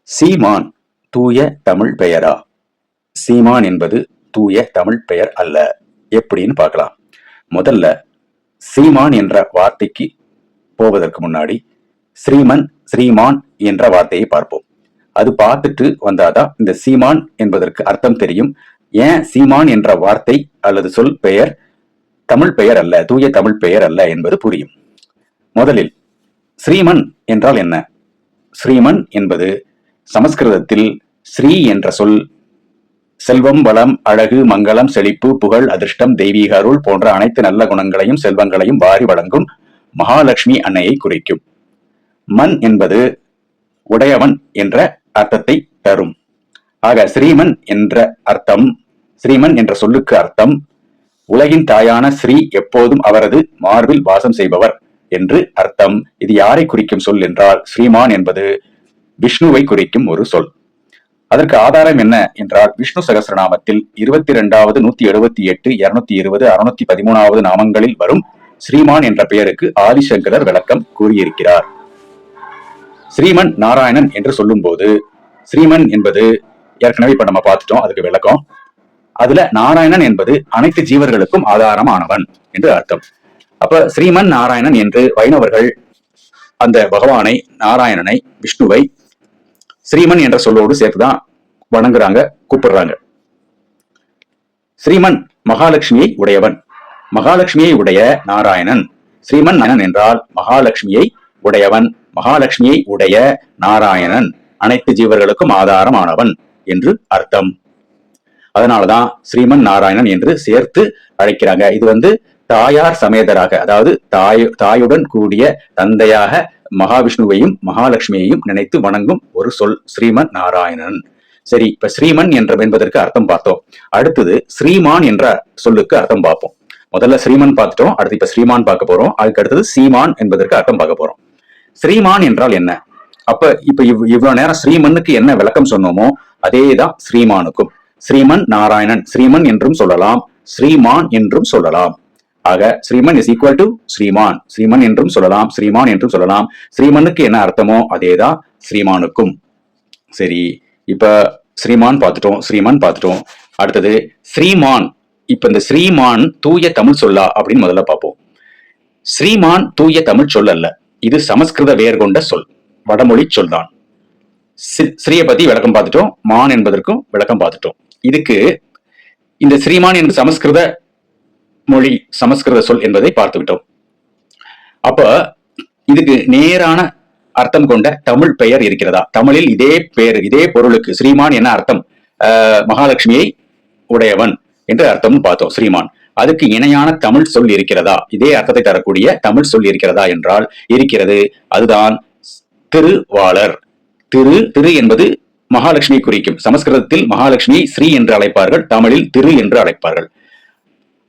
சீமான் தூய தமிழ் பெயரா? சீமான் என்பது தூய தமிழ் பெயர் அல்ல. எப்படின்னு பார்க்கலாம். முதல்ல சீமான் என்ற வார்த்தைக்கு போவதற்கு முன்னாடி ஸ்ரீமன் ஸ்ரீமான் என்ற வார்த்தையை பார்ப்போம். அது பார்த்துட்டு வந்தாதான் இந்த சீமான் என்பதற்கு அர்த்தம் தெரியும். ஏன் சீமான் என்ற வார்த்தை அல்லது சொல் பெயர் தமிழ் பெயர் அல்ல, தூய தமிழ் பெயர் அல்ல என்பது புரியும். முதலில் ஸ்ரீமன் என்றால் என்ன? ஸ்ரீமன் என்பது சமஸ்கிருதத்தில் ஸ்ரீ என்ற சொல் செல்வம், வளம், அழகு, மங்களம், செழிப்பு, புகழ், அதிர்ஷ்டம், தெய்வீக அருள் போன்ற அனைத்து நல்ல குணங்களையும் செல்வங்களையும் வாரி வழங்கும் மகாலட்சுமி அன்னையை குறிக்கும். மன் என்பது உடையவன் என்ற அர்த்தத்தை தரும். ஆக ஸ்ரீமன் என்ற அர்த்தம், ஸ்ரீமன் என்ற சொல்லுக்கு அர்த்தம் உலகின் தாயான ஸ்ரீ, எப்போதும் அவரது மார்பில் வாசம் செய்பவர் என்று அர்த்தம். இது யாரை குறிக்கும் சொல் என்றால் ஸ்ரீமான் என்பது விஷ்ணுவை குறிக்கும் ஒரு சொல். அதற்கு ஆதாரம் என்ன என்றால் விஷ்ணு சகஸ்ரநாமத்தில் 22வது, 178, 220, 613வது நாமங்களில் வரும் ஸ்ரீமான் என்ற பெயருக்கு ஆதிசங்கரர் விளக்கம் கூறியிருக்கிறார். ஸ்ரீமன் நாராயணன் என்று சொல்லும் போது ஸ்ரீமன் என்பது ஏற்கனவே இப்ப நம்ம பார்த்துட்டோம், அதுக்கு விளக்கம். அதுல நாராயணன் என்பது அனைத்து ஜீவர்களுக்கும் ஆதாரமானவன் என்று அர்த்தம். அப்ப ஸ்ரீமன் நாராயணன் என்று வைணவர்கள் அந்த பகவானை, நாராயணனை, விஷ்ணுவை ஸ்ரீமன் என்ற சொல்லோடு சேர்த்துதான் வணங்குறாங்க, கூப்பிடுறாங்க. ஸ்ரீமன் மகாலட்சுமியை உடையவன், மகாலட்சுமியை உடைய நாராயணன். ஸ்ரீமன் நாராயணன் என்றால் மகாலட்சுமியை உடையவன், மகாலட்சுமியை உடைய நாராயணன், அனைத்து ஜீவர்களுக்கும் ஆதாரமானவன் என்று அர்த்தம். அதனாலதான் ஸ்ரீமன் நாராயணன் என்று சேர்த்து அழைக்கிறாங்க. இது தாயார் சமேதராக, அதாவது தாயுடன் கூடிய தந்தையாக மகாவிஷ்ணுவையும் மகாலட்சுமியையும் நினைத்து வணங்கும் ஒரு சொல் ஸ்ரீமன் நாராயணன். சரி, இப்ப ஸ்ரீமன் என்பதற்கு அர்த்தம் பார்த்தோம். அடுத்தது ஸ்ரீமான் என்ற சொல்லுக்கு அர்த்தம் பார்ப்போம். முதல்ல ஸ்ரீமன் பார்த்துட்டோம், அடுத்து இப்ப ஸ்ரீமான் பார்க்க போறோம். அதுக்கு அடுத்தது சீமான் என்பதற்கு அர்த்தம் பார்க்க போறோம். ஸ்ரீமான் என்றால் என்ன? இப்ப இவ்வளவு நேரம் ஸ்ரீமனுக்கு என்ன விளக்கம் சொன்னோமோ அதேதான் ஸ்ரீமானுக்கும். ஸ்ரீமன் நாராயணன், ஸ்ரீமன் என்றும் சொல்லலாம், ஸ்ரீமான் என்றும் சொல்லலாம். ஆக ஸ்ரீமன் இஸ் ஈக்குவல் டு ஸ்ரீமான், ஸ்ரீமன் என்றும் சொல்லலாம், ஸ்ரீமான் என்றும் சொல்லலாம். ஸ்ரீமனுக்கு என்ன அர்த்தமோ அதேதான் ஸ்ரீமானுக்கும். சரி, இப்ப ஸ்ரீமான் பார்த்துட்டோம், ஸ்ரீமான் பார்த்துட்டோம். அடுத்தது ஸ்ரீமான். இப்ப இந்த ஸ்ரீமான் தூய தமிழ் சொல்லா அப்படின்னு முதல்ல பார்ப்போம். ஸ்ரீமான் தூய தமிழ் சொல் அல்ல, இது சமஸ்கிருத வேர் கொண்ட சொல், வடமொழி சொல் தான். ஸ்ரீயை பத்தி விளக்கம் பார்த்துட்டோம், மான் என்பதற்கும் விளக்கம் பார்த்துட்டோம். இதுக்கு இந்த ஸ்ரீமான் என்று சமஸ்கிருத மொழி, சமஸ்கிருத சொல் என்பதை பார்த்து விட்டோம். அப்ப இதுக்கு நேரான அர்த்தம் கொண்ட தமிழ் பெயர் இருக்கிறதா? தமிழில் இதே பெயர், இதே பொருளுக்கு ஸ்ரீமான் என்ன அர்த்தம்? மகாலட்சுமியை உடையவன் என்று அர்த்தம் பார்த்தோம் ஸ்ரீமான். அதுக்கு இணையான தமிழ் சொல் இருக்கிறதா? இதே அர்த்தத்தை தரக்கூடிய தமிழ் சொல் இருக்கிறதா என்றால் இருக்கிறது. அதுதான் திருவாளர். திரு என்பது மகாலட்சுமியை குறிக்கும். சமஸ்கிருதத்தில் மகாலட்சுமியை ஸ்ரீ என்று அழைப்பார்கள், தமிழில் திரு என்று அழைப்பார்கள்.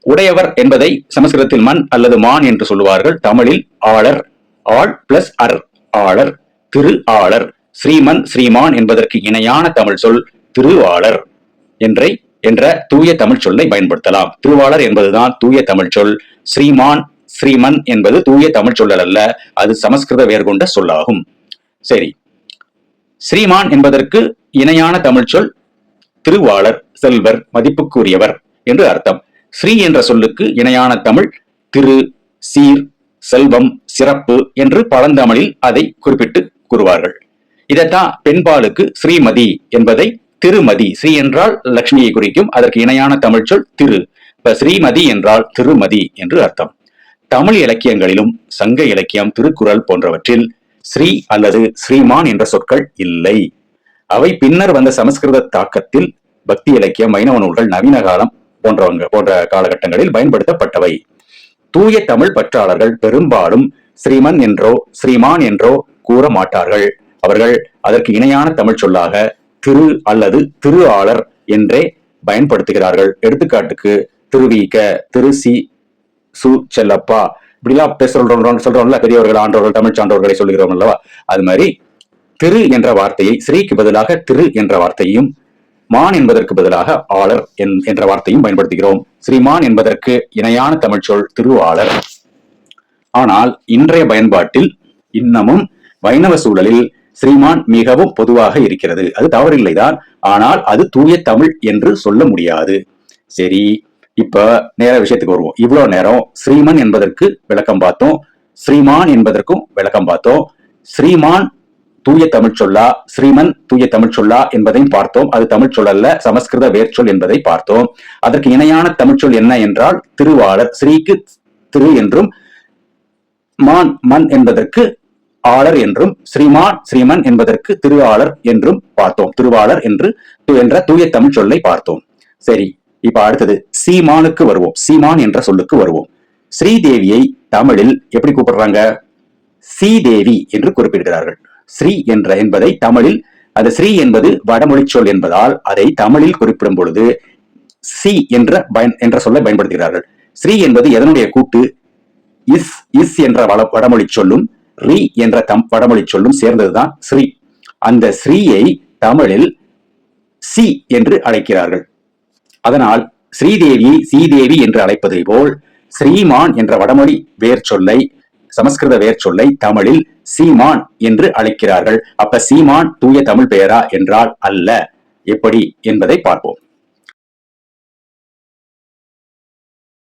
உடையவர் என்பதை சமஸ்கிருதத்தில் மன் அல்லது மான் என்று சொல்லுவார்கள், தமிழில் ஆளர். ஆள் பிளஸ் அர், ஆளர், திரு ஆளர். ஸ்ரீமன் ஸ்ரீமான் என்பதற்கு இணையான தமிழ் சொல் திருவாளர் என்ற தூய தமிழ் சொல்லை பயன்படுத்தலாம். திருவாளர் என்பதுதான் தூய தமிழ் சொல். ஸ்ரீமான் ஸ்ரீமன் என்பது தூய தமிழ் சொல்லல் அல்ல, அது சமஸ்கிருத வேர் கொண்ட சொல்லாகும். சரி, ஸ்ரீமான் என்பதற்கு இணையான தமிழ் சொல் திருவாளர், செல்வர், மதிப்புக்குரியவர் என்று அர்த்தம். ஸ்ரீ என்ற சொல்லுக்கு இணையான தமிழ் திரு, சீர், செல்வம், சிறப்பு என்று பழந்தமிழில் அதை குறிப்பிட்டு கூறுவார்கள். இதைத்தான் பெண்பாலுக்கு ஸ்ரீமதி என்பதை திருமதி, ஸ்ரீ என்றால் லட்சுமியை குறிக்கும், அதற்கு இணையான தமிழ் சொல் திரு. இப்ப ஸ்ரீமதி என்றால் திருமதி என்று அர்த்தம். தமிழ் இலக்கியங்களிலும் சங்க இலக்கியம், திருக்குறள் போன்றவற்றில் ஸ்ரீ அல்லது ஸ்ரீமான் என்ற சொற்கள் இல்லை. அவை பின்னர் வந்த சமஸ்கிருத தாக்கத்தில் பக்தி இலக்கியம், வைணவ நூல்கள், நவீன காலம் போன்ற காலகட்டங்களில் பயன்படுத்தப்பட்டவை. தூய தமிழ் பற்றாளர்கள் பெரும்பாலும் ஸ்ரீமன் என்றோ ஸ்ரீமான் என்றோ கூற மாட்டார்கள். அவர்கள் அதற்கு இணையான தமிழ் சொல்லாக திரு அல்லது திரு ஆளர் என்றே பயன்படுத்துகிறார்கள். எடுத்துக்காட்டுக்கு திருவிக, திரு சி சு செல்லப்பா, இப்படிலாம் சொல்றோம்ல, பெரியவர்கள், ஆண்டோர்கள், தமிழ் சான்றோர்களை சொல்லுகிறோம் அல்லவா? அது மாதிரி திரு என்ற வார்த்தையை ஸ்ரீக்கு பதிலாக திரு என்ற வார்த்தையும், மான் என்பதற்கு பதிலாக ஆளர் என்ற வார்த்தையும் பயன்படுத்துகிறோம். ஸ்ரீமான் என்பதற்கு இணையான தமிழ் சொல் திருவாளர். ஆனால் இன்றைய பயன்பாட்டில் இன்னமும் வைணவ சூழலில் ஸ்ரீமான் மிகவும் பொதுவாக இருக்கிறது. அது தவறில்லைதான், ஆனால் அது தூய தமிழ் என்று சொல்ல முடியாது. சரி, இப்ப நேர விஷயத்துக்கு வருவோம். இவ்வளவு நேரம் ஸ்ரீமன் என்பதற்கு விளக்கம் பார்த்தோம், ஸ்ரீமான் என்பதற்கும் விளக்கம் பார்த்தோம். ஸ்ரீமான் தூய தமிழ் சொல்லா, ஸ்ரீமன் தூய தமிழ் சொல்லா என்பதையும் பார்த்தோம். அது தமிழ் சொல் அல்ல, சமஸ்கிருத வேர்ச்சொல் என்பதை பார்த்தோம். அதற்கு இணையான தமிழ்ச்சொல் என்ன என்றால் திருவாளர். ஸ்ரீக்கு திரு என்றும், மான் மண் என்பதற்கு ஆளர் என்றும், ஸ்ரீமான் ஸ்ரீமன் என்பதற்கு திரு ஆளர் என்றும் பார்த்தோம். திருவாளர் என்ற தூய தமிழ் சொல்லை பார்த்தோம். சரி, இப்ப அடுத்தது சீமானுக்கு வருவோம். சீமான் என்ற சொல்லுக்கு வருவோம். ஸ்ரீதேவியை தமிழில் எப்படி கூப்பிடுறாங்க? சீதேவி என்று குறிப்பிடுகிறார்கள். ஸ்ரீ என்பதை தமிழில், அது ஸ்ரீ என்பது வடமொழி சொல் என்பதால் அதை தமிழில் குறிப்பிடும் பொழுது சி என்ற சொல்லை பயன்படுத்துகிறார்கள். ஸ்ரீ என்பது எதனுடைய கூட்டு? இஸ் என்ற வடமொழி சொல்லும் ரீ என்ற வடமொழி சொல்லும் சேர்ந்ததுதான் ஸ்ரீ. அந்த ஸ்ரீயை தமிழில் சி என்று அழைக்கிறார்கள். அதனால் ஸ்ரீதேவி சீதேவி என்று அழைப்பதை போல் ஸ்ரீமான் என்ற வடமொழி வேர்ச்சொல்லை, சமஸ்கிருத வேர்ச்சொல்லை தமிழில் சீமான் என்று அழைக்கிறார்கள். அப்ப சீமான் தூய தமிழ் பெயரா என்றால் அல்ல. எப்படி என்பதை பார்ப்போம்.